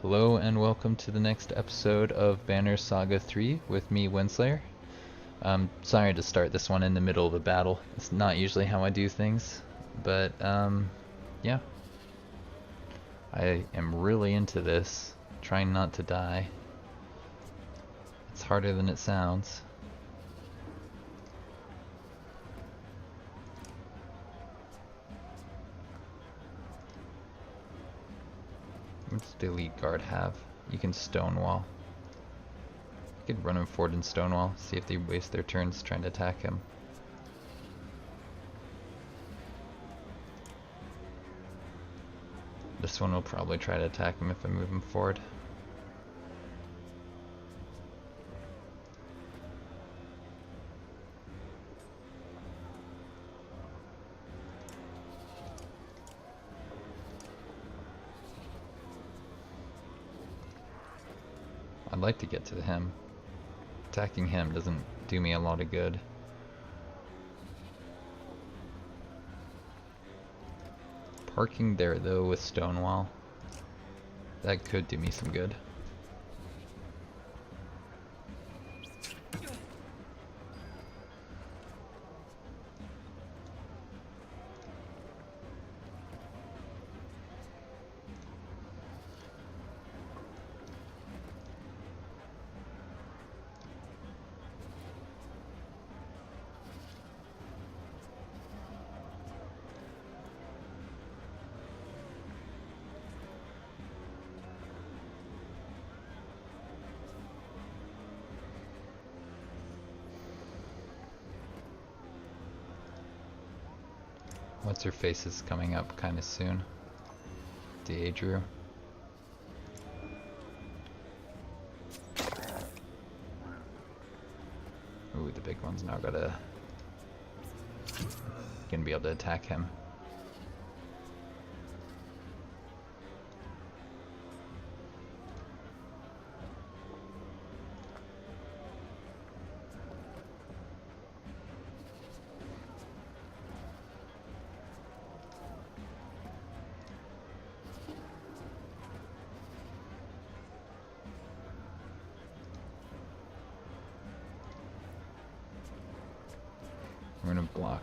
Hello and welcome to the next episode of Banner Saga 3 with me, Winslayer. Sorry to start this one in the middle of a battle. It's not usually how I do things, but yeah. I am really into this, trying not to die. It's harder than it sounds. What's the elite guard have? You can stonewall. You could run him forward and stonewall, see if they waste their turns trying to attack him. This one will probably try to attack him if I move him forward. I'd like to get to him. Attacking him doesn't do me a lot of good. Parking there though with Stonewall, that could do me some good. What's her face is coming up kind of soon. Daedrew. Ooh, the big one's now gonna be able to attack him. We're going to block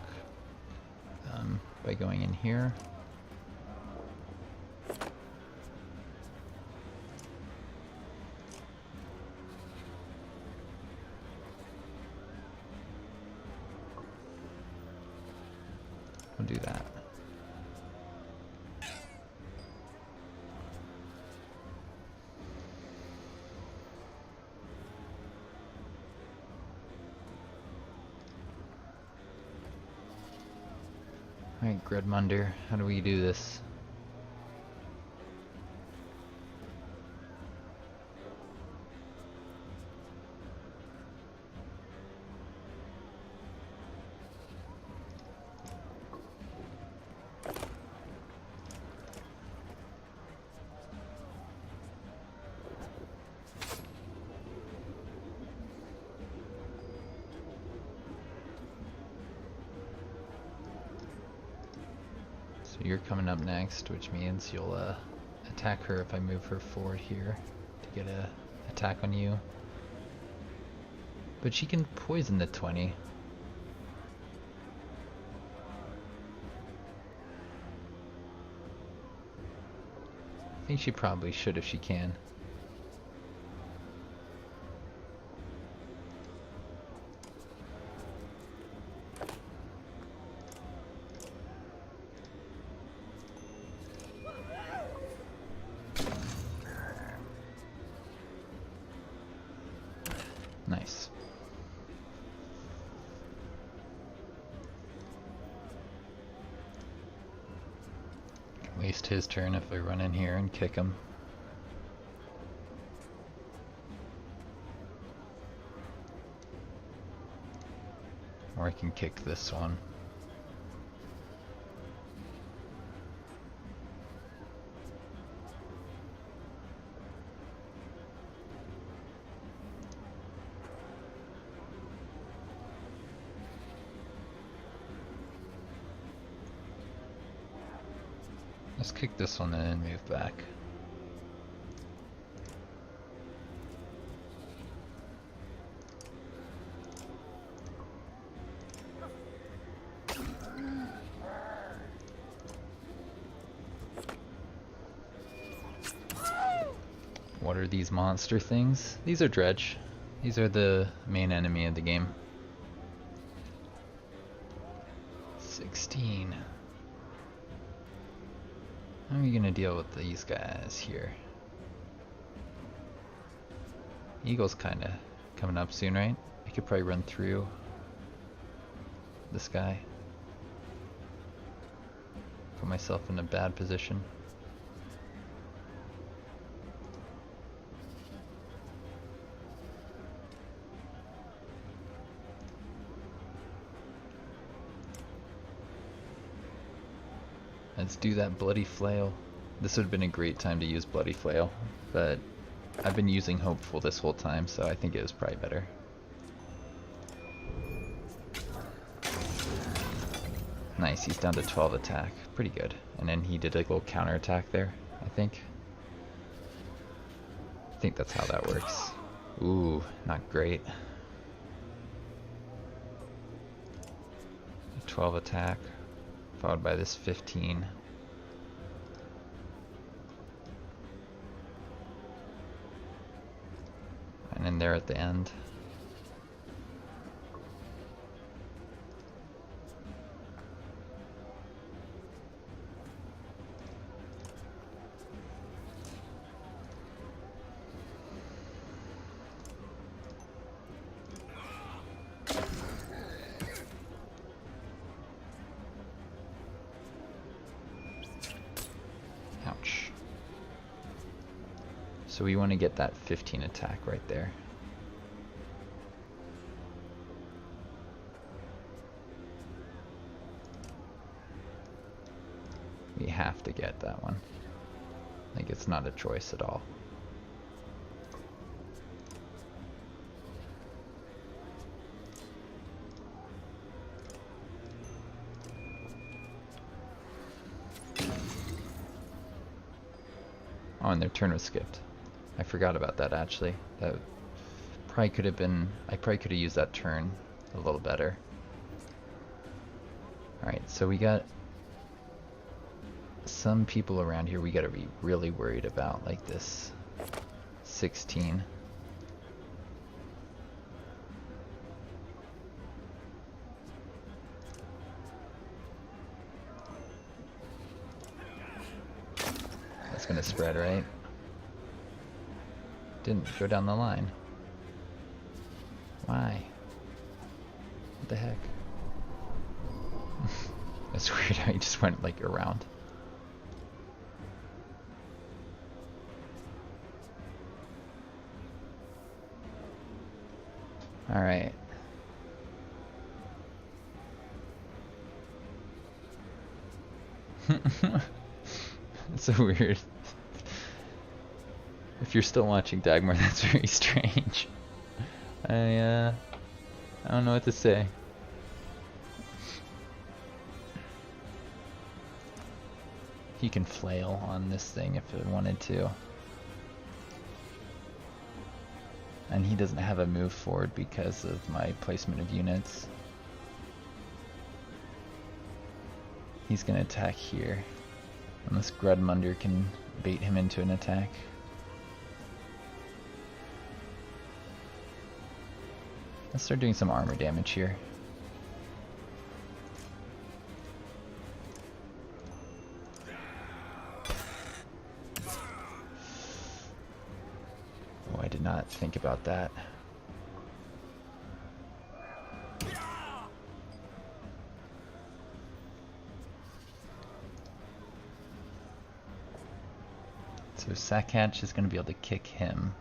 by going in here. We'll do that. Alright, Gridmunder, how do we do this? You're coming up next, which means you'll attack her if I move her forward here to get a attack on you. But she can poison the 20. I think she probably should if she can. Nice. Waste his turn if I run in here and kick him. Or I can kick this one. Let's kick this one and then move back. What are these monster things? These are dredge. These are the main enemy of the game. 16. How are we gonna deal with these guys here? Eagle's kinda coming up soon, right? I could probably run through this guy. Put myself in a bad position. Let's do that bloody flail. This would have been a great time to use bloody flail, but I've been using hopeful this whole time, so I think it was probably better. Nice, he's down to 12 attack. Pretty good. And then he did a little counter attack there, I think. I think that's how that works. Ooh, not great. 12 attack, followed by this 15. And then there at the end. Ouch. So we want to get that 15 attack right there. We have to get that one. Like, it's not a choice at all. Oh, and their turn was skipped. I forgot about that actually. That probably could have been, I probably could have used that turn a little better. Alright, so we got some people around here we gotta be really worried about, like this 16. That's gonna spread, right? Didn't go down the line. Why? What the heck? That's weird how he just went like around. Alright. It's so weird. If you're still watching Dagmar, that's very strange. I don't know what to say. He can flail on this thing if it wanted to. And he doesn't have a move forward because of my placement of units. He's gonna attack here. Unless Grudmunder can bait him into an attack. Let's start doing some armor damage here. Oh, I did not think about that. So Sackhatch is going to be able to kick him.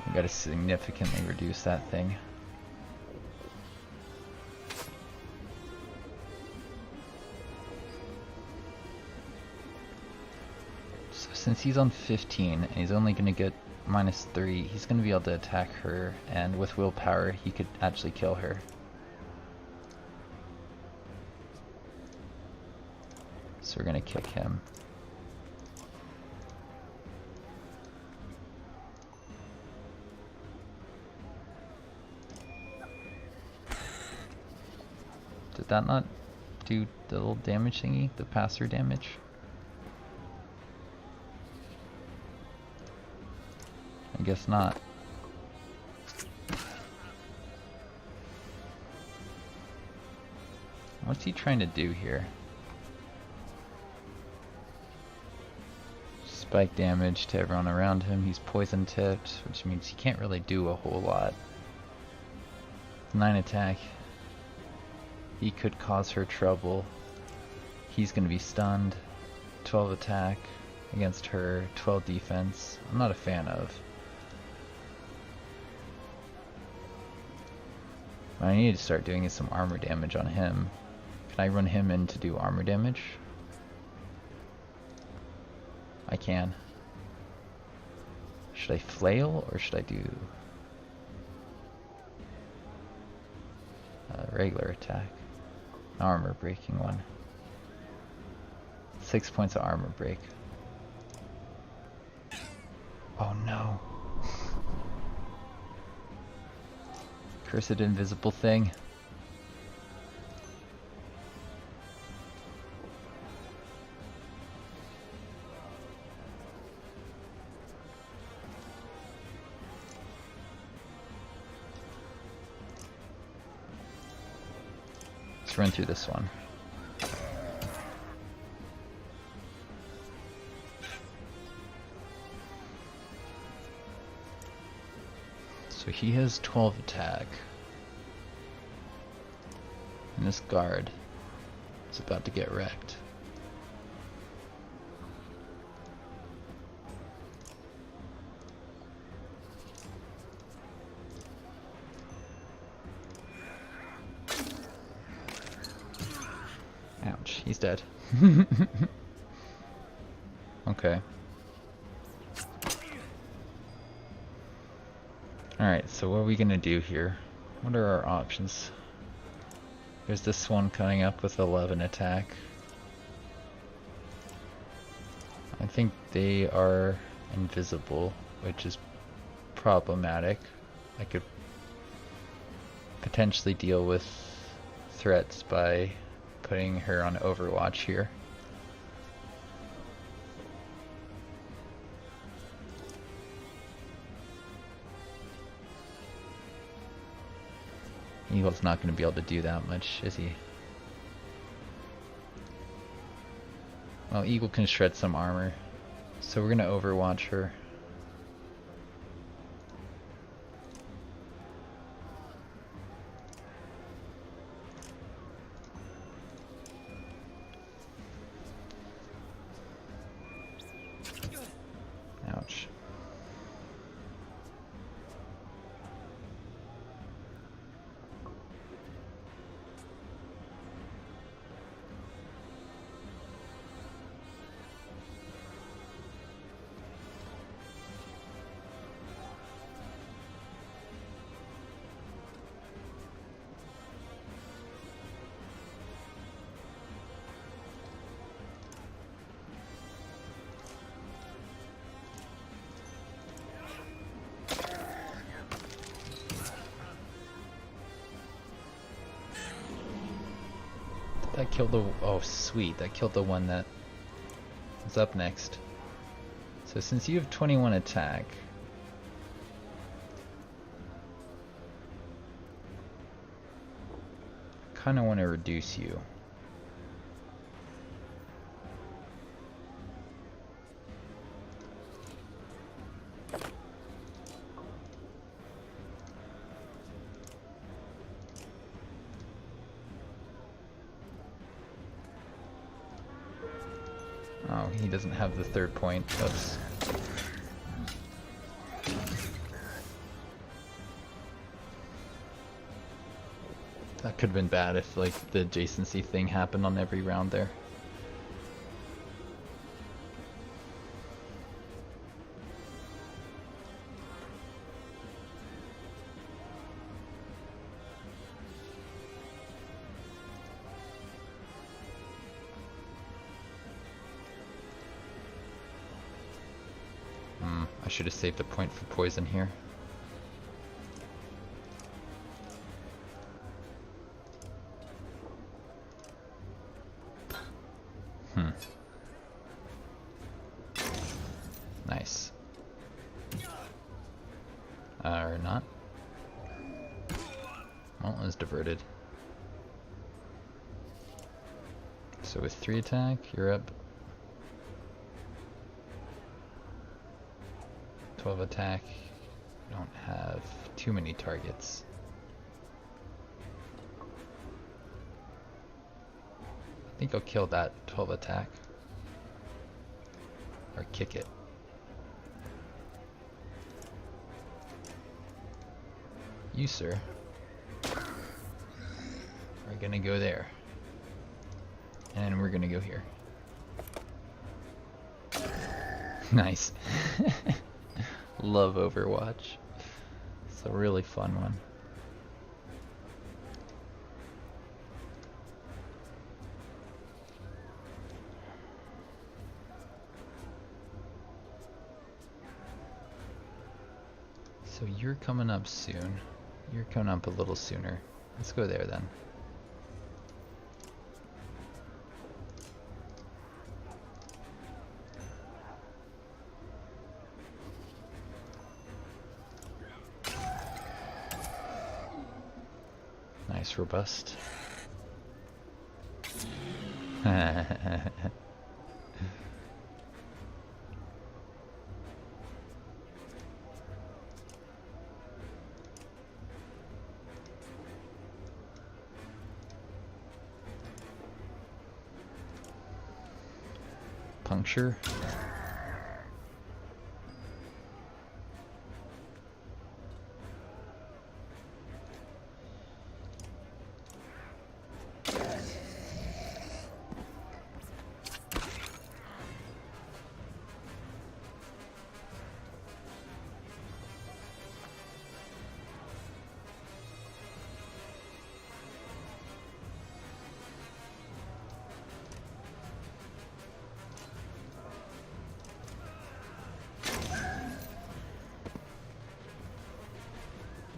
We got to significantly reduce that thing. Since he's on 15 and he's only going to get -3, he's going to be able to attack her, and with willpower he could actually kill her. we're gonna kick him. Did that not do the little damage thingy? The pass-through damage? I guess not. What's he trying to do here? Spike damage to everyone around him. He's poison tipped, which means he can't really do a whole lot. 9 attack. He could cause her trouble. He's gonna be stunned. 12 attack against her. 12 defense. I'm not a fan of. What I need to start doing is some armor damage on him. Can I run him in to do armor damage? I can. Should I flail or should I do a regular attack? Armor breaking one. 6 points of armor break. Oh no. Cursed invisible thing. Let's run through this one. So he has 12 attack. And this guard is about to get wrecked. Ouch, he's dead. Okay. Alright, so what are we gonna do here? What are our options? There's this one coming up with 11 attack. I think they are invisible, which is problematic. I could potentially deal with threats by putting her on Overwatch here. Eagle's not going to be able to do that much, is he? Well, Eagle can shred some armor, so we're going to Overwatch her. Ouch. That killed the... oh sweet, that killed the one that was up next. So since you have 21 attack, I kinda want to reduce you. Oh, he doesn't have the third point. That's... that could have been bad if like the adjacency thing happened on every round there. I should have saved a point for poison here. Nice. Or not. Well, it was diverted. So with 3 attack, you're up. 12 attack. You don't have too many targets. I think I'll kill that 12 attack. Or kick it. You, sir, are gonna go there. And we're gonna go here. Nice. Love Overwatch. It's a really fun one. So you're coming up soon. You're coming up a little sooner. Let's go there then. Nice, robust. Puncture.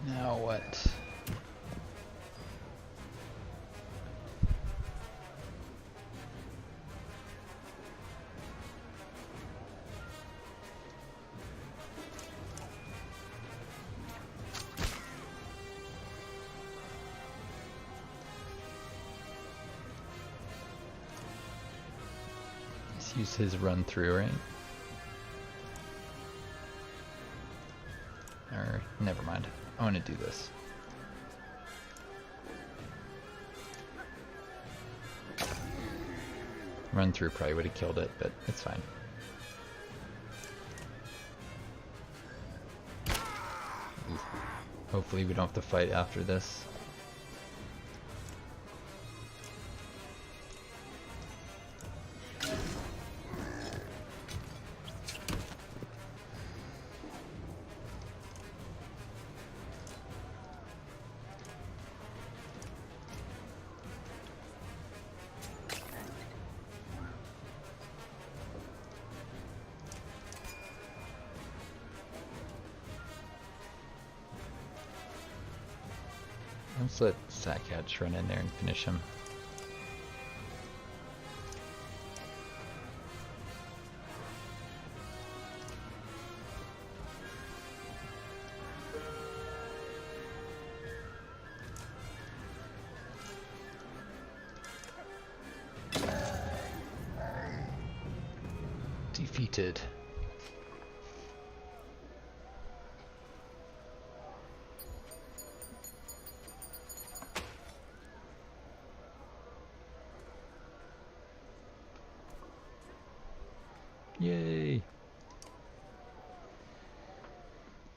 Now what? Let's use his run through, right? Or never mind. I want to do this. Run through probably would have killed it, but it's fine. Ooh. Hopefully we don't have to fight after this. Let's let Satcatch run in there and finish him. Defeated. Yay!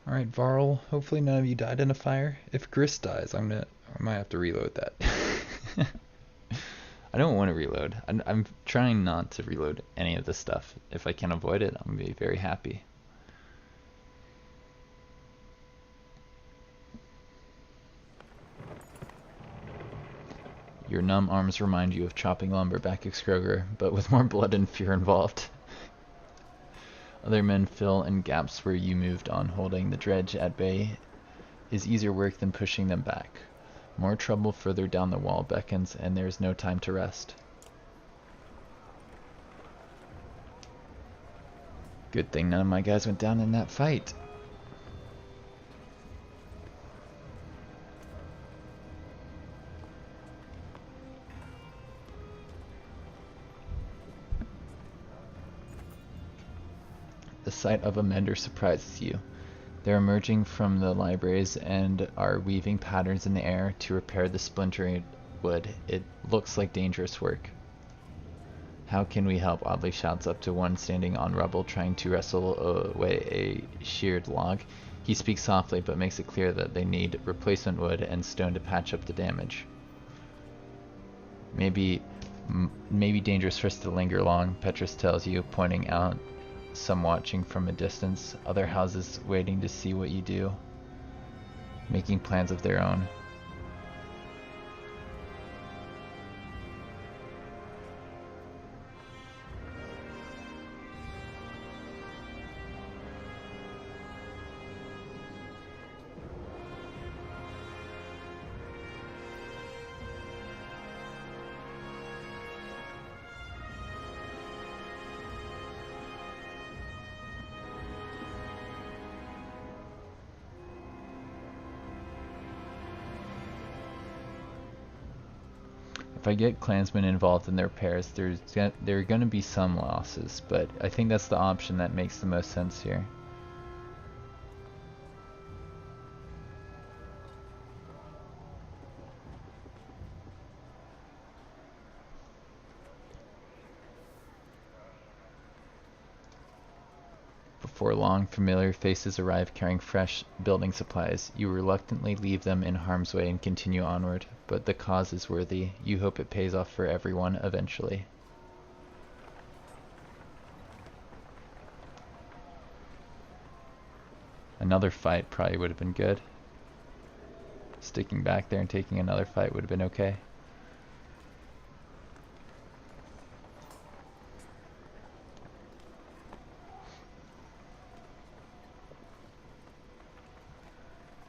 Alright, Varl, hopefully none of you died in a fire. If Gris dies, I might have to reload that. I don't want to reload. I'm trying not to reload any of this stuff. If I can avoid it, I'm going to be very happy. Your numb arms remind you of chopping lumber back at Skroger, but with more blood and fear involved. Other men fill in gaps where you moved on. Holding the dredge at bay is easier work than pushing them back. More trouble further down the wall beckons, and there is no time to rest. Good thing none of my guys went down in that fight. The sight of a mender surprises you. They're emerging from the libraries and are weaving patterns in the air to repair the splintered wood. It looks like dangerous work. How can we help? Oddly shouts up to one standing on rubble trying to wrestle away a sheared log. He speaks softly but makes it clear that they need replacement wood and stone to patch up the damage. Maybe dangerous for us to linger long, Petrus tells you, pointing out some watching from a distance, other houses waiting to see what you do, making plans of their own. If I get clansmen involved in their repairs, there are going to be some losses, but I think that's the option that makes the most sense here. Before long, familiar faces arrive carrying fresh building supplies. You reluctantly leave them in harm's way and continue onward, but the cause is worthy. You hope it pays off for everyone eventually. Another fight probably would have been good. Sticking back there and taking another fight would have been okay.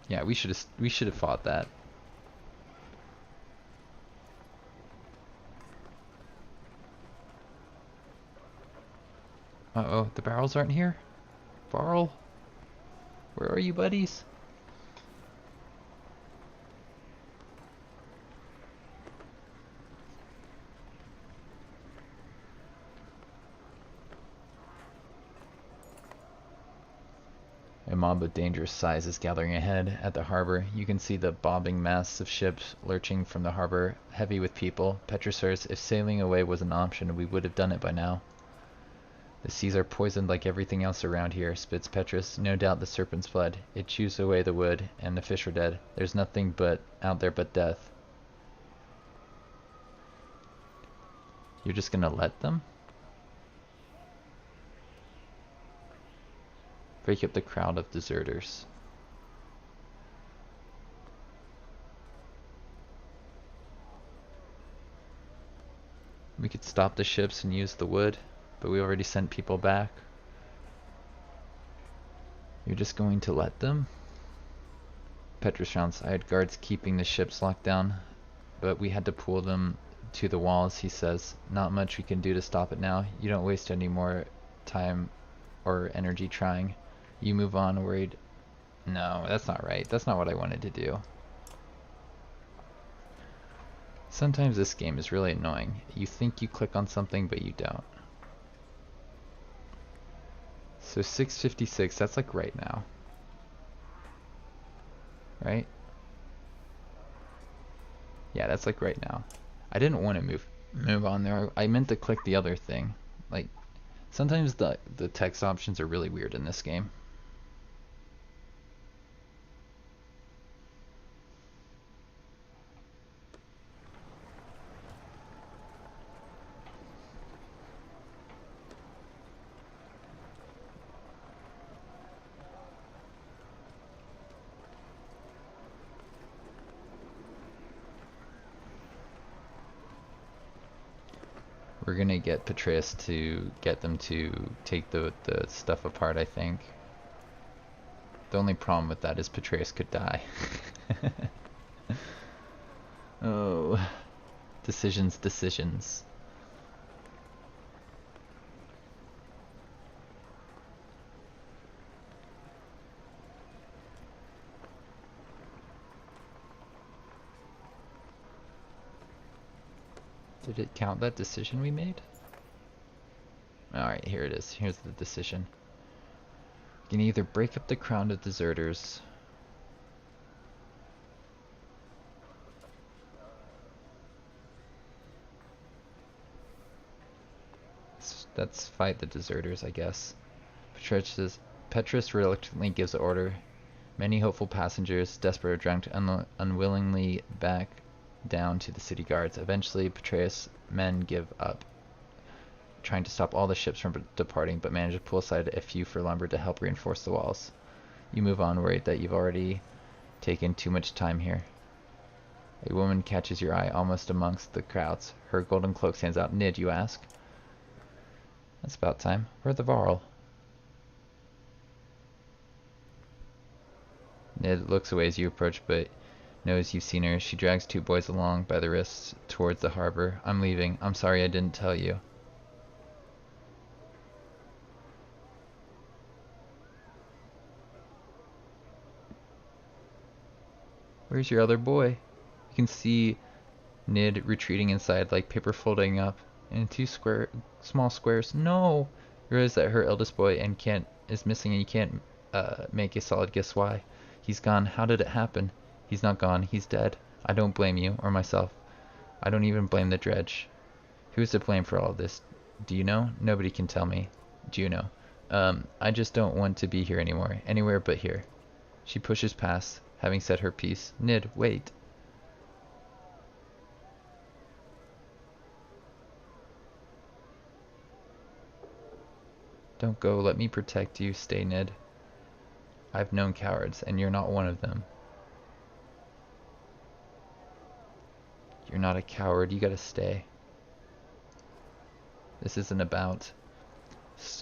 Yeah, we should have fought that. Uh-oh, the barrels aren't here? Barrel? Where are you, buddies? A mob of dangerous size is gathering ahead. At the harbor, you can see the bobbing mass of ships lurching from the harbor, heavy with people. Petrus says, if sailing away was an option, we would have done it by now. The seas are poisoned like everything else around here, spits Petrus. No doubt the serpent's blood. It chews away the wood, and the fish are dead. There's nothing but out there but death. You're just gonna let them? Break up the crowd of deserters. We could stop the ships and use the wood, but we already sent people back. You're just going to let them? Petrus shouts, I had guards keeping the ships locked down, but we had to pull them to the walls, he says. Not much we can do to stop it now. You don't waste any more time or energy trying. You move on worried. No, that's not right. That's not what I wanted to do. Sometimes this game is really annoying. You think you click on something, but you don't. So 6:56, that's like right now. Right? Yeah, that's like right now. I didn't want to move on there. I meant to click the other thing. Like, sometimes the text options are really weird in this game. We're gonna get Patreus to get them to take the stuff apart, I think. The only problem with that is Patreus could die. Oh, decisions, decisions. Did it count that decision we made? Alright, here it is. Here's the decision. You can either break up the crown of deserters. Let's fight the deserters, I guess. Petrus reluctantly gives the order. Many hopeful passengers, desperate or drunk, unwillingly back down to the city guards. Eventually, Petraeus' men give up, trying to stop all the ships from departing, but manage to pull aside a few for lumber to help reinforce the walls. You move on, worried that you've already taken too much time here. A woman catches your eye almost amongst the crowds. Her golden cloak stands out. Nid, you ask? That's about time. Where's the Varl? Nid looks away as you approach, but knows you've seen her. She drags two boys along by the wrists towards the harbor. I'm leaving. I'm sorry I didn't tell you. Where's your other boy? You can see Nid retreating inside, like paper folding up into small squares. No! You realize that her eldest boy is missing, and you can't make a solid guess why. He's gone. How did it happen? He's not gone. He's dead. I don't blame you or myself. I don't even blame the dredge. Who's to blame for all of this? Do you know? Nobody can tell me. Do you know? I just don't want to be here anymore. Anywhere but here. She pushes past, having said her piece. Nid, wait. Don't go. Let me protect you. Stay, Nid. I've known cowards, and you're not one of them. You're not a coward. You gotta stay. This isn't about...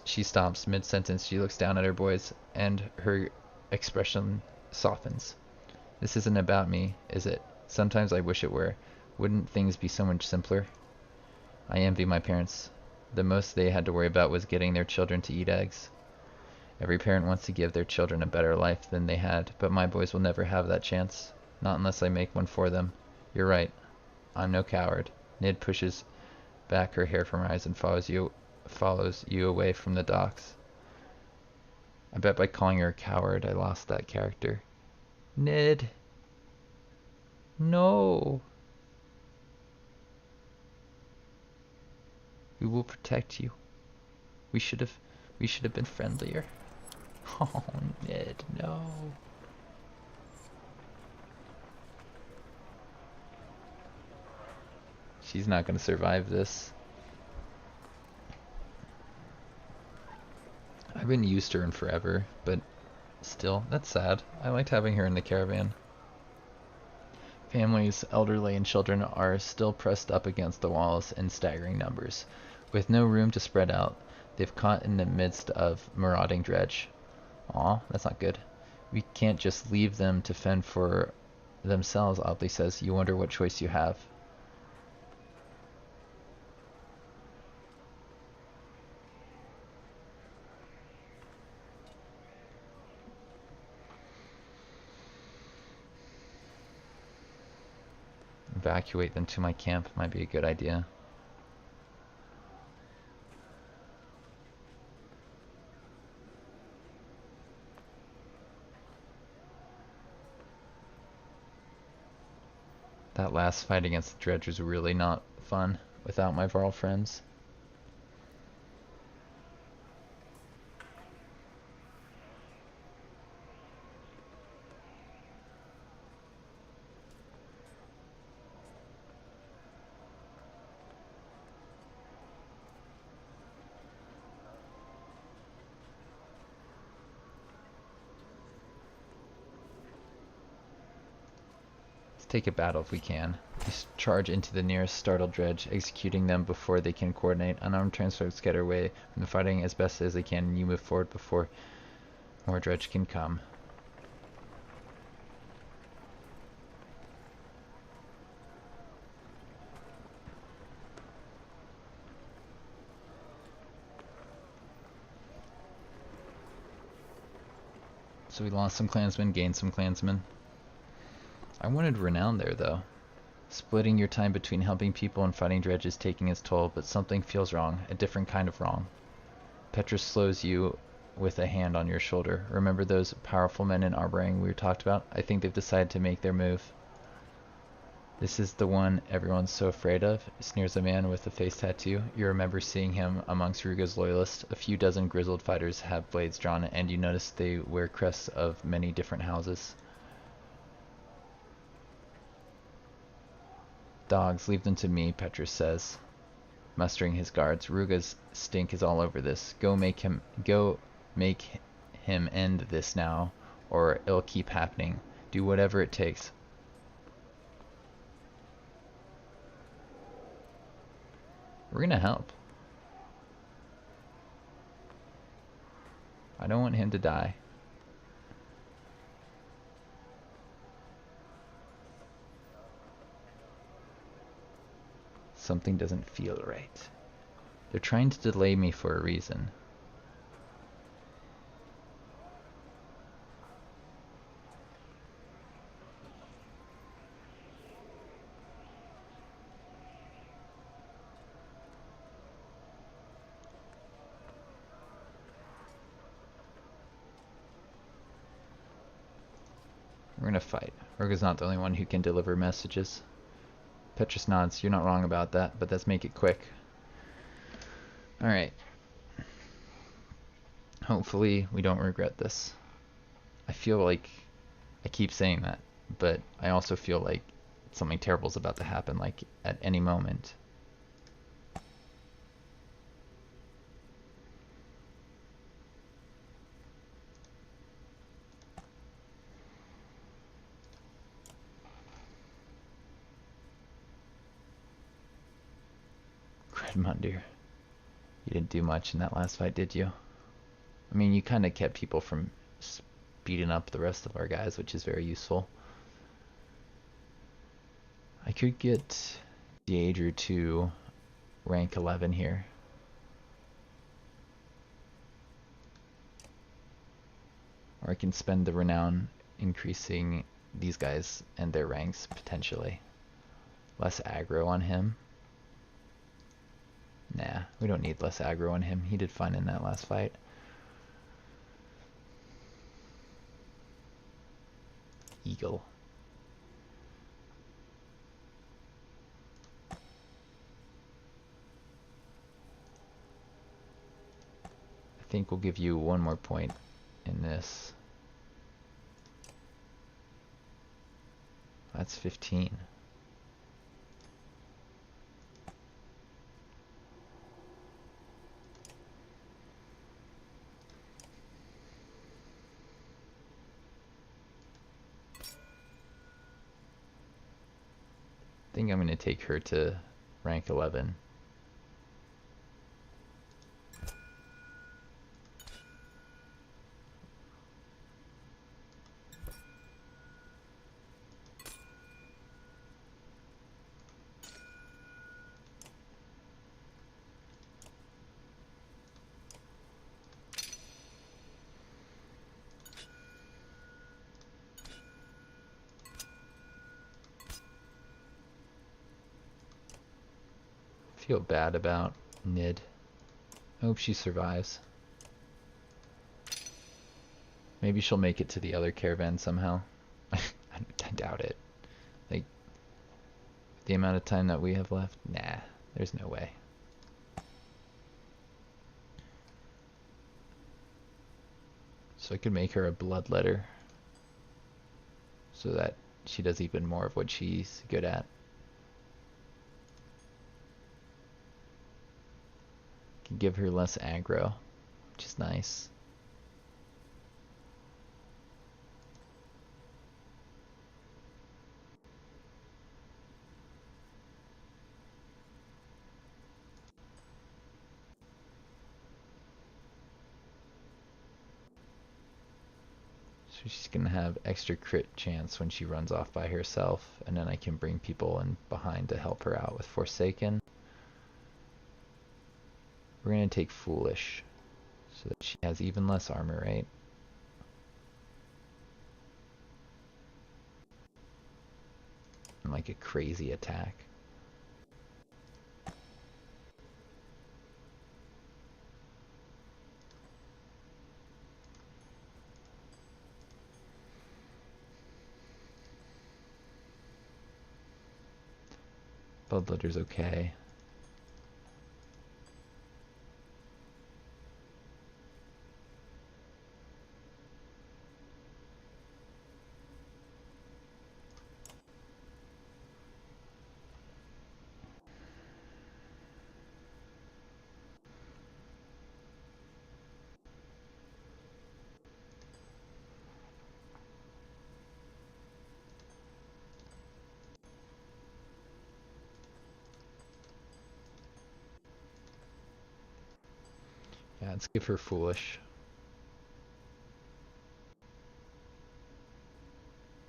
She stops mid-sentence. She looks down at her boys, and her expression softens. This isn't about me, is it? Sometimes I wish it were. Wouldn't things be so much simpler? I envy my parents. The most they had to worry about was getting their children to eat eggs. Every parent wants to give their children a better life than they had, but my boys will never have that chance. Not unless I make one for them. You're right. I'm no coward. Nid pushes back her hair from her eyes and follows you away from the docks. I bet by calling her a coward, I lost that character. Nid. No. We will protect you. We should have been friendlier. Oh, Nid, no. She's not going to survive this. I haven't used her in forever, but still, that's sad. I liked having her in the caravan. Families, elderly and children are still pressed up against the walls in staggering numbers. With no room to spread out, they've caught in the midst of marauding dredge. Aw, that's not good. We can't just leave them to fend for themselves, Audley says. You wonder what choice you have. Evacuate them to my camp might be a good idea. That last fight against the dredge was really not fun without my Varl friends. Let's take a battle if we can. You charge into the nearest startled dredge, executing them before they can coordinate. Unarmed transfolks get away from the fighting as best as they can, and you move forward before more dredge can come. So we lost some clansmen, gained some clansmen. I wanted renown there, though. Splitting your time between helping people and fighting dredge is taking its toll, but something feels wrong, a different kind of wrong. Petrus slows you with a hand on your shoulder. Remember those powerful men in Arborang we talked about? I think they've decided to make their move. This is the one everyone's so afraid of, sneers a man with a face tattoo. You remember seeing him amongst Ruga's loyalists. A few dozen grizzled fighters have blades drawn, and you notice they wear crests of many different houses. Dogs, leave them to me, Petrus says, mustering his guards. Ruga's stink is all over this. Go make him end this now, or it'll keep happening. Do whatever it takes. We're gonna help. I don't want him to die. Something doesn't feel right. They're trying to delay me for a reason. We're gonna fight. Urga's not the only one who can deliver messages. Petrus nods. You're not wrong about that, but let's make it quick. Alright. Hopefully we don't regret this. I feel like I keep saying that, but I also feel like something terrible is about to happen, like at any moment. Gredmundir, you didn't do much in that last fight, did you? I mean, you kind of kept people from beating up the rest of our guys, which is very useful. I could get Daedra to rank 11 here. Or I can spend the renown increasing these guys and their ranks, potentially. Less aggro on him. Nah, we don't need less aggro on him. He did fine in that last fight. Eagle. I think we'll give you one more point in this. That's 15. I think I'm going to take her to rank 11. Feel bad about Nid. I hope she survives. Maybe she'll make it to the other caravan somehow. I doubt it. Like, the amount of time that we have left? Nah, there's no way. So I could make her a bloodletter so that she does even more of what she's good at. Can give her less aggro, which is nice. So she's gonna have extra crit chance when she runs off by herself, and then I can bring people in behind to help her out with Forsaken. We're gonna take Foolish, so that she has even less armor, right? And like a crazy attack. Bloodletter's okay. Yeah, let's give her Foolish.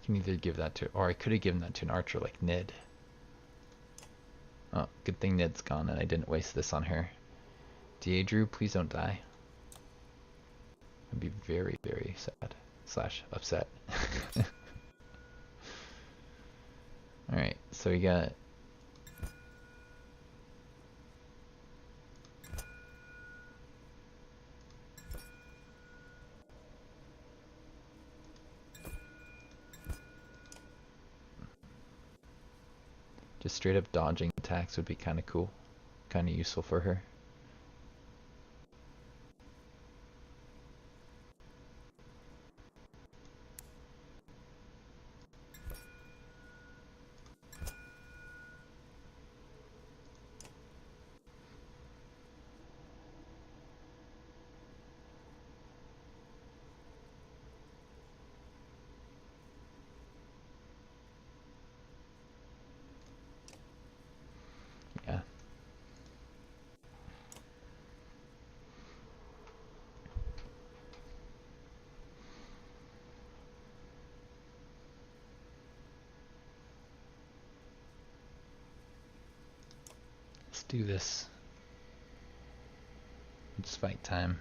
Can either give that to, or I could have given that to an archer like Nid. Oh, good thing Nid's gone and I didn't waste this on her. Daedru, please don't die. I'd be very, very sad. Slash upset. Alright, so we got... just straight up dodging attacks would be kind of cool. Kind of useful for her. Yeah. Let's do this. It's fight time.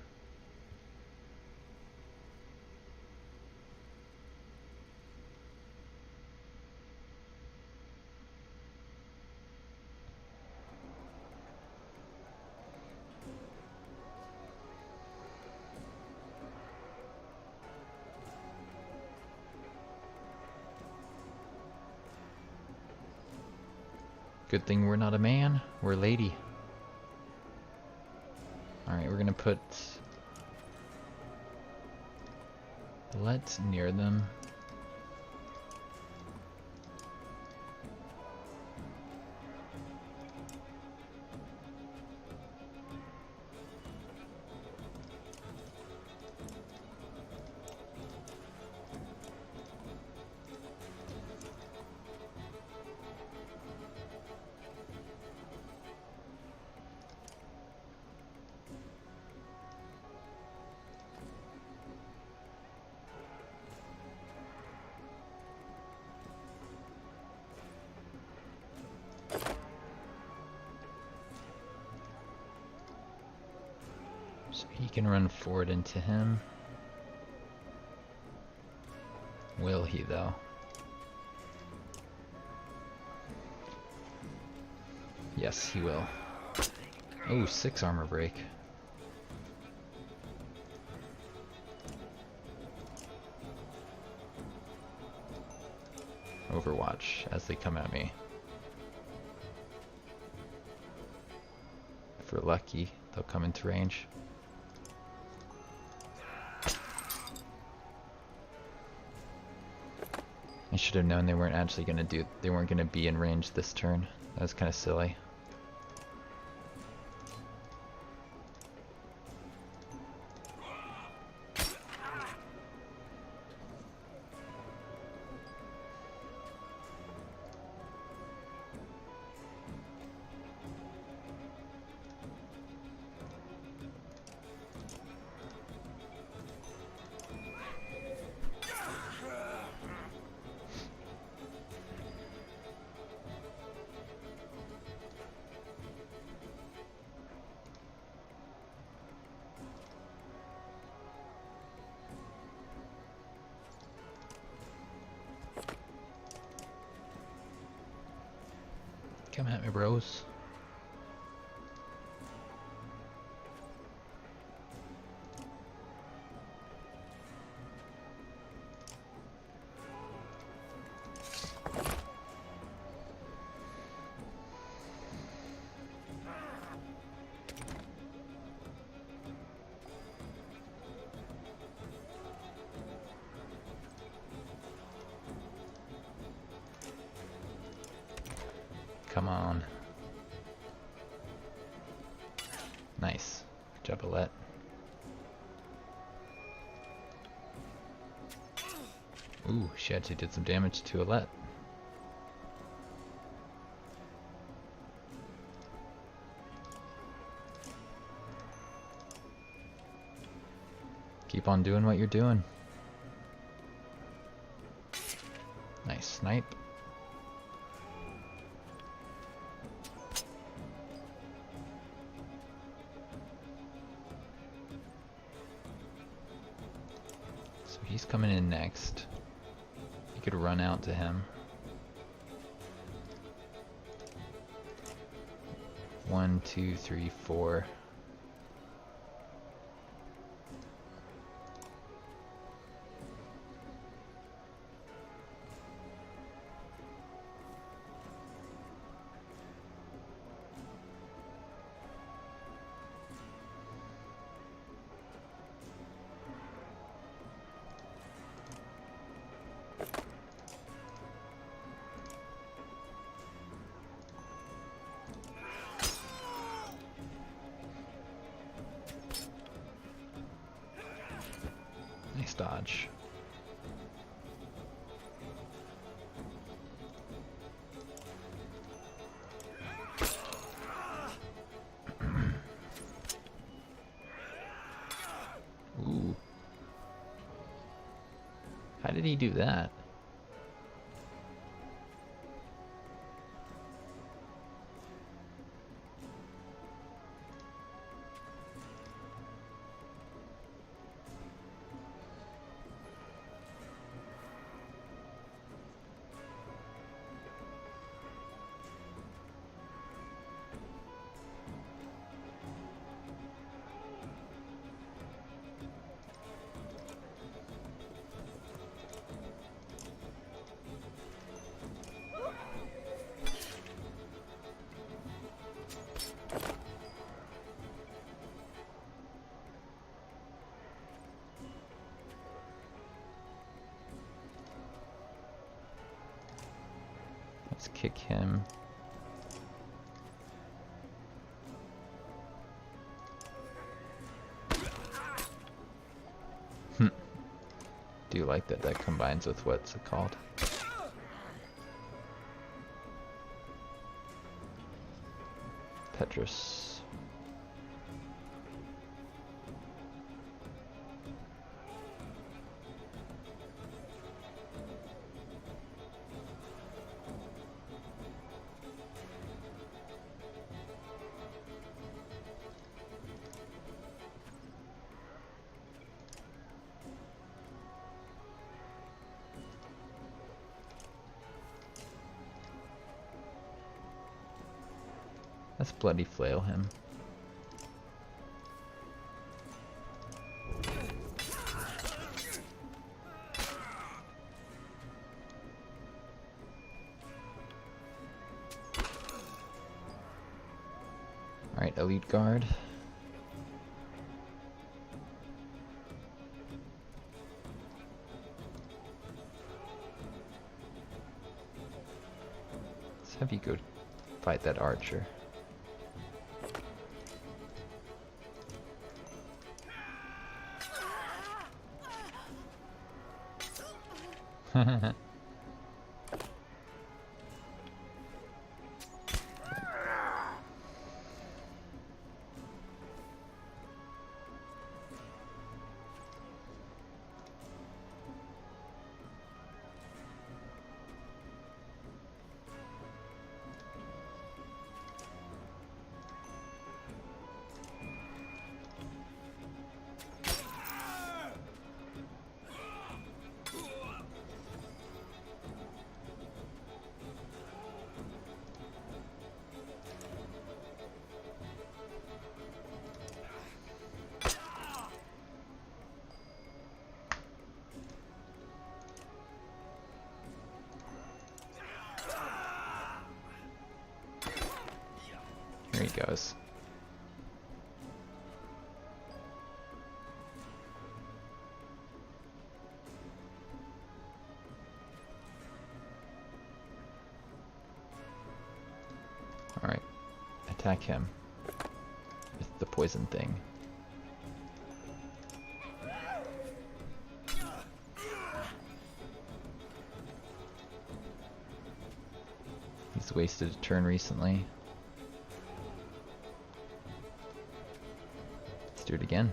Good thing we're not a man, we're a lady. Alright, we're gonna put let's near them. So he can run forward into him. Will he though? Yes, he will. Oh, 6 armor break. Overwatch as they come at me. If we're lucky, they'll come into range. I should have known they weren't actually they weren't gonna be in range this turn. That was kind of silly. Come at me, bros. Come on. Nice. Good job, Alette. Ooh, she actually did some damage to Alette. Keep on doing what you're doing. Nice snipe. So he's coming in next. You could run out to him. 1, 2, 3, 4. Nice dodge. Ooh. How did he do that? Let's kick him. Do you like that that combines with what's it called? Petrus. Let's bloody flail him. Alright, elite guard. Let's have you go fight that archer. Here he goes. Alright, attack him with the poison thing. He's wasted a turn recently. Let's do it again.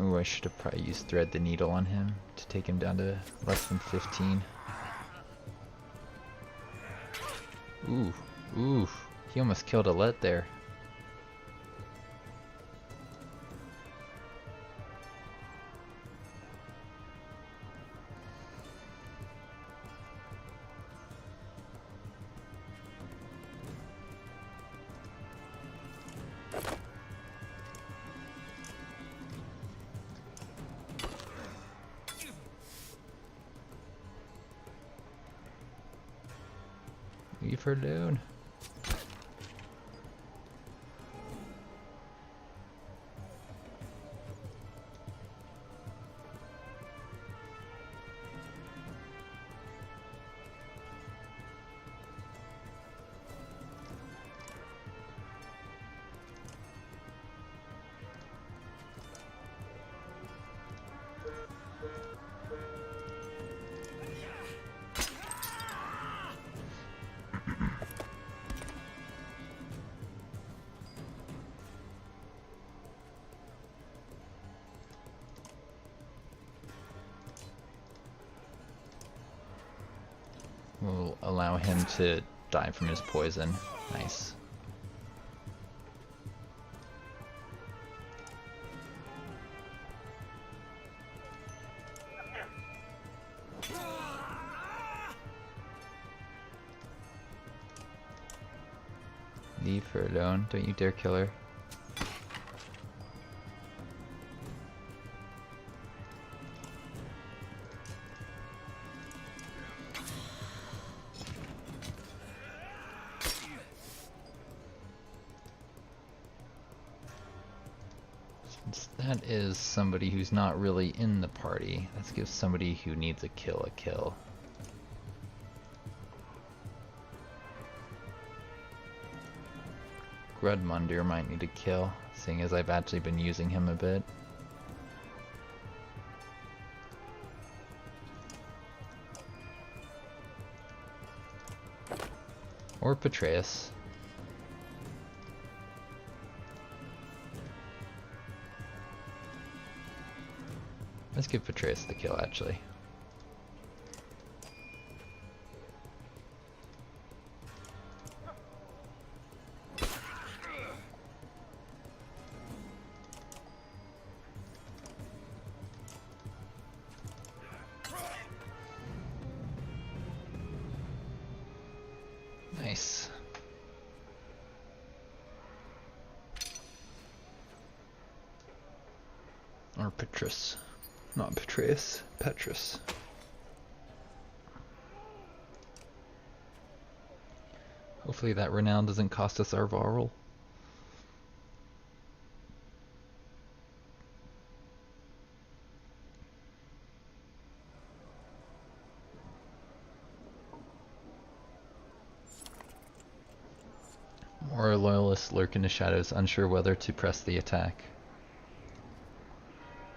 Ooh, I should have probably used Thread the Needle on him to take him down to less than 15. Ooh, he almost killed a Let there. Leave her alone. We'll allow him to die from his poison. Nice. Leave her alone. Don't you dare kill her. Since that is somebody who's not really in the party, let's give somebody who needs a kill a kill. Grudmundur might need a kill, seeing as I've actually been using him a bit. Or Patreus. Let's give Patreus the kill, actually. Nice. Or Petrus. Not Patreus, Petrus. Hopefully that renown doesn't cost us our Varl. More loyalists lurk in the shadows, unsure whether to press the attack.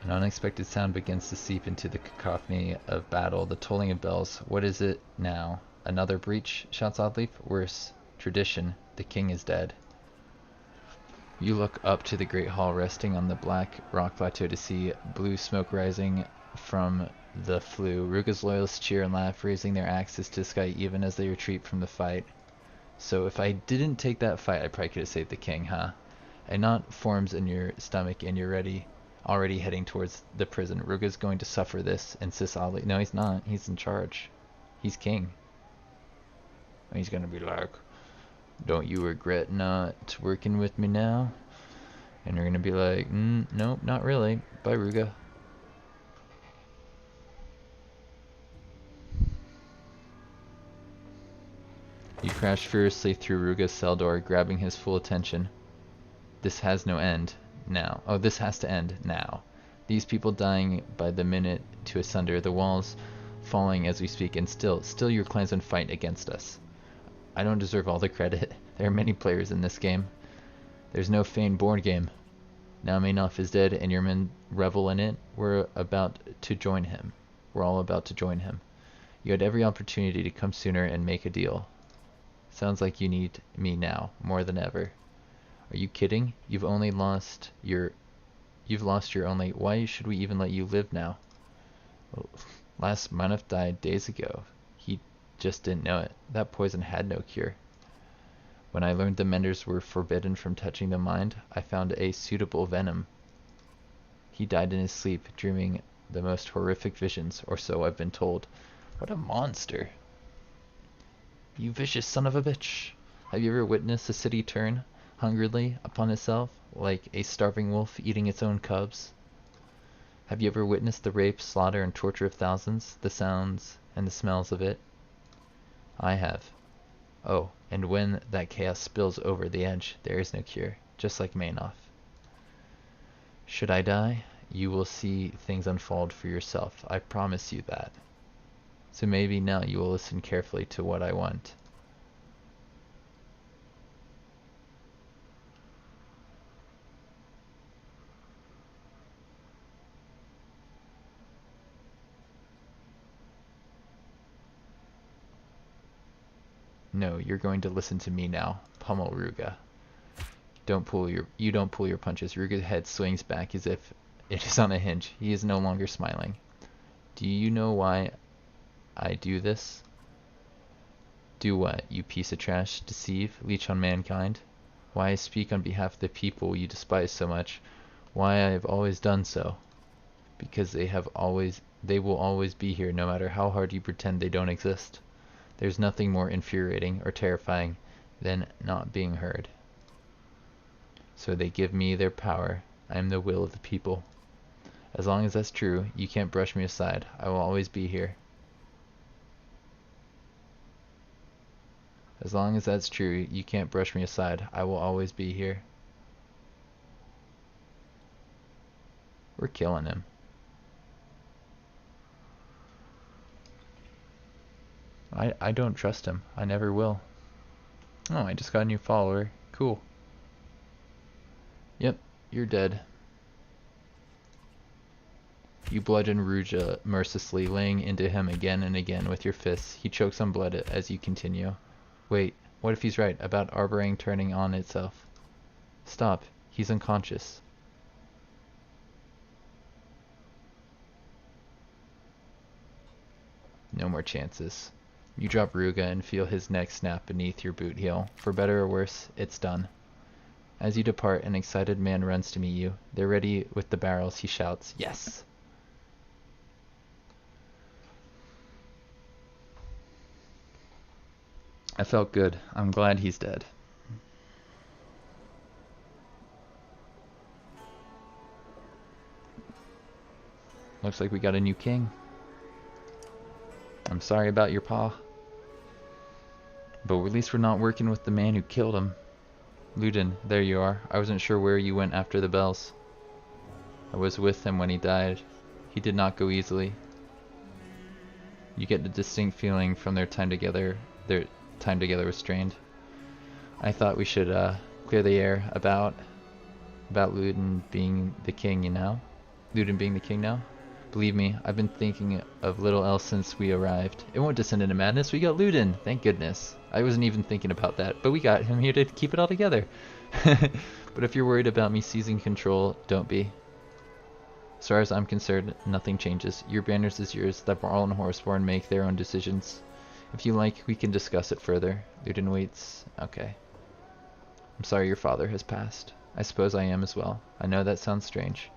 An unexpected sound begins to seep into the cacophony of battle, the tolling of bells. What is it now? Another breach? Shouts Oddleif. Worse. Tradition. The king is dead. You look up to the great hall resting on the black rock plateau to see blue smoke rising from the flue. Ruga's loyalists cheer and laugh, raising their axes to the sky even as they retreat from the fight. So if I didn't take that fight, I probably could have saved the king, huh? A knot forms in your stomach and you're already heading towards the prison. Ruga's going to suffer this, insists Oddleif. No, he's not. He's in charge. He's king. And he's going to be like, don't you regret not working with me now? And you're going to be like, nope, not really. Bye, Ruga. You crash furiously through Ruga's cell door, grabbing his full attention. This has no end. Now. Oh, this has to end now. These people dying by the minute to asunder, the walls falling as we speak, and still your clansmen fight against us. I don't deserve all the credit. There are many players in this game. There's no feigned board game. Now Mainoff is dead and your men revel in it. We're about to join him. We're all about to join him. You had every opportunity to come sooner and make a deal. Sounds like you need me now, more than ever. Are you kidding? You've lost your only... Why should we even let you live now? Well, last Manuf died days ago. He just didn't know it. That poison had no cure. When I learned the menders were forbidden from touching the mind, I found a suitable venom. He died in his sleep, dreaming the most horrific visions, or so I've been told. What a monster. You vicious son of a bitch. Have you ever witnessed a city turn hungrily upon itself, like a starving wolf eating its own cubs? Have you ever witnessed the rape, slaughter, and torture of thousands, the sounds and the smells of it? I have. Oh, and when that chaos spills over the edge, there is no cure, just like Mainoff. Should I die, you will see things unfold for yourself. I promise you that. So maybe now you will listen carefully to what I want. No, you're going to listen to me now. Pummel Ruga. You don't pull your punches. Ruga's head swings back as if it is on a hinge. He is no longer smiling. Do you know why I do this? Do what, you piece of trash? Deceive? Leech on mankind? Why I speak on behalf of the people you despise so much? Why I have always done so? Because they will always be here no matter how hard you pretend they don't exist. There's nothing more infuriating or terrifying than not being heard. So they give me their power. I am the will of the people. As long as that's true, you can't brush me aside. I will always be here. As long as that's true, you can't brush me aside. I will always be here. We're killing him. I don't trust him. I never will. Oh, I just got a new follower. Cool. Yep, you're dead. You bludgeon Ruja mercilessly, laying into him again and again with your fists. He chokes on blood as you continue. Wait, what if he's right about Arborang turning on itself? Stop. He's unconscious. No more chances. You drop Ruga and feel his neck snap beneath your boot heel. For better or worse, it's done. As you depart, an excited man runs to meet you. They're ready with the barrels. He shouts, "Yes!" I felt good. I'm glad he's dead. Looks like we got a new king. I'm sorry about your pa. But at least we're not working with the man who killed him. Ludin, there you are. I wasn't sure where you went after the bells. I was with him when he died. He did not go easily. You get the distinct feeling from their time together was strained. I thought we should clear the air about Ludin being the king, you know? Ludin being the king now? Believe me, I've been thinking of little else since we arrived. It won't descend into madness. We got Ludin. Thank goodness. I wasn't even thinking about that, but we got him here to keep it all together. But if you're worried about me seizing control, don't be. As far as I'm concerned, nothing changes. Your banners is yours. The Brawl and Horseborn make their own decisions. If you like, we can discuss it further. Ludin waits. Okay. I'm sorry your father has passed. I suppose I am as well. I know that sounds strange.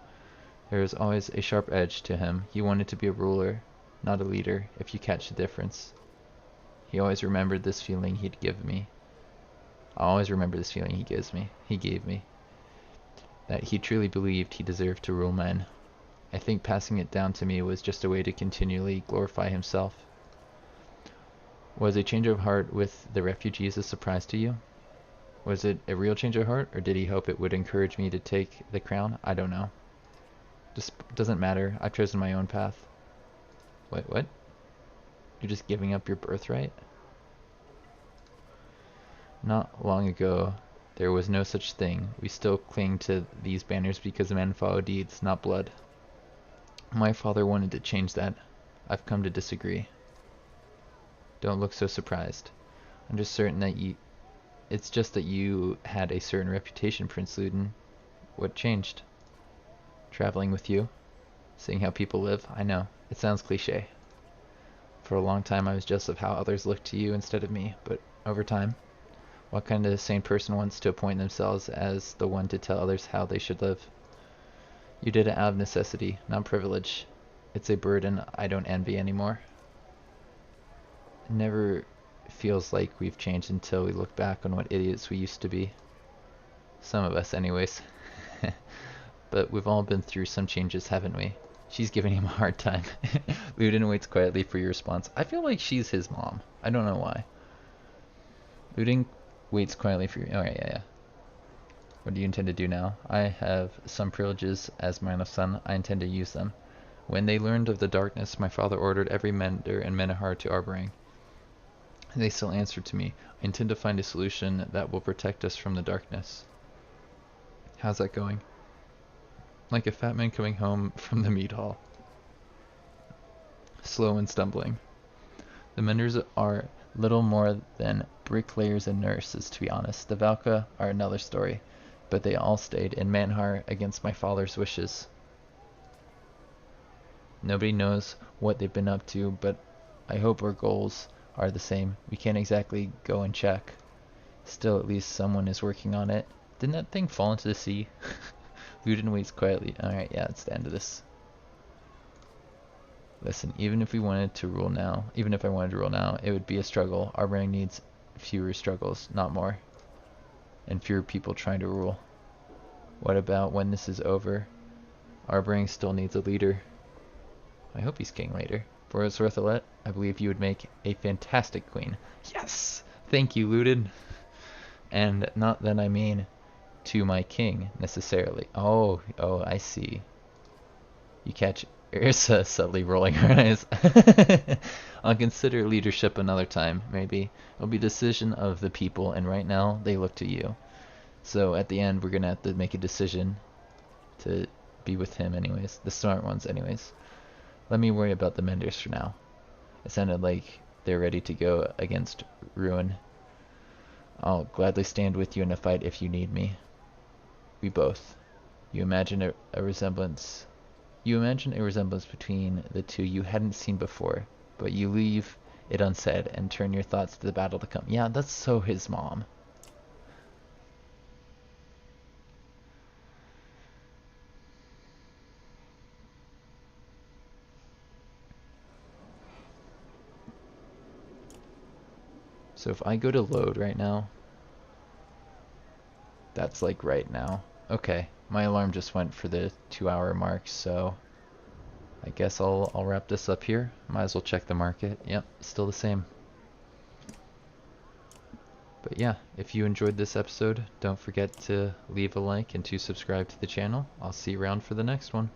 There is always a sharp edge to him. He wanted to be a ruler, not a leader, if you catch the difference. He always remembered this feeling he'd give me. I always remember this feeling he gave me. That he truly believed he deserved to rule men. I think passing it down to me was just a way to continually glorify himself. Was a change of heart with the refugees a surprise to you? Was it a real change of heart, or did he hope it would encourage me to take the crown? I don't know. Just doesn't matter. I've chosen my own path. Wait, what? You're just giving up your birthright? Not long ago, there was no such thing. We still cling to these banners because men follow deeds, not blood. My father wanted to change that. I've come to disagree. Don't look so surprised. I'm just certain that it's just that you had a certain reputation, Prince Ludin. What changed? Traveling with you? Seeing how people live? I know. It sounds cliché. For a long time I was jealous of how others looked to you instead of me, but over time, what kind of sane person wants to appoint themselves as the one to tell others how they should live? You did it out of necessity, not privilege. It's a burden I don't envy anymore. It never feels like we've changed until we look back on what idiots we used to be. Some of us anyways. But we've all been through some changes, haven't we? She's giving him a hard time. Ludin waits quietly for your response. I feel like she's his mom. I don't know why. Ludin waits quietly for you. Oh, yeah. What do you intend to do now? I have some privileges as my son. I intend to use them. When they learned of the darkness, my father ordered every mender and menahar to Arborang. They still answer to me. I intend to find a solution that will protect us from the darkness. How's that going? Like a fat man coming home from the meat hall. Slow and stumbling. The menders are little more than bricklayers and nurses, to be honest. The Valka are another story, but they all stayed in Manhar against my father's wishes. Nobody knows what they've been up to, but I hope our goals are the same. We can't exactly go and check. Still, at least someone is working on it. Didn't that thing fall into the sea? Ludin waits quietly. Alright, yeah, it's the end of this. Listen, even if I wanted to rule now, it would be a struggle. Arborang needs fewer struggles, not more. And fewer people trying to rule. What about when this is over? Arborang still needs a leader. I hope he's king later. For it's worth a let, I believe you would make a fantastic queen. Yes! Thank you, Ludin. And not that I mean to my king, necessarily. Oh, I see. You catch Ursa subtly rolling her eyes. I'll consider leadership another time, maybe. It'll be a decision of the people, and right now, they look to you. So at the end, we're gonna have to make a decision to be with him anyways. The smart ones anyways. Let me worry about the menders for now. It sounded like they're ready to go against Ruin. I'll gladly stand with you in a fight if you need me. We both. You imagine a resemblance between the two you hadn't seen before, but you leave it unsaid and turn your thoughts to the battle to come. Yeah, that's so his mom. So if I go to load right now, that's like right now. Okay, my alarm just went for the 2-hour mark, so I guess I'll wrap this up here. Might as well check the market. Yep, still the same. But yeah, if you enjoyed this episode, don't forget to leave a like and to subscribe to the channel. I'll see you around for the next one.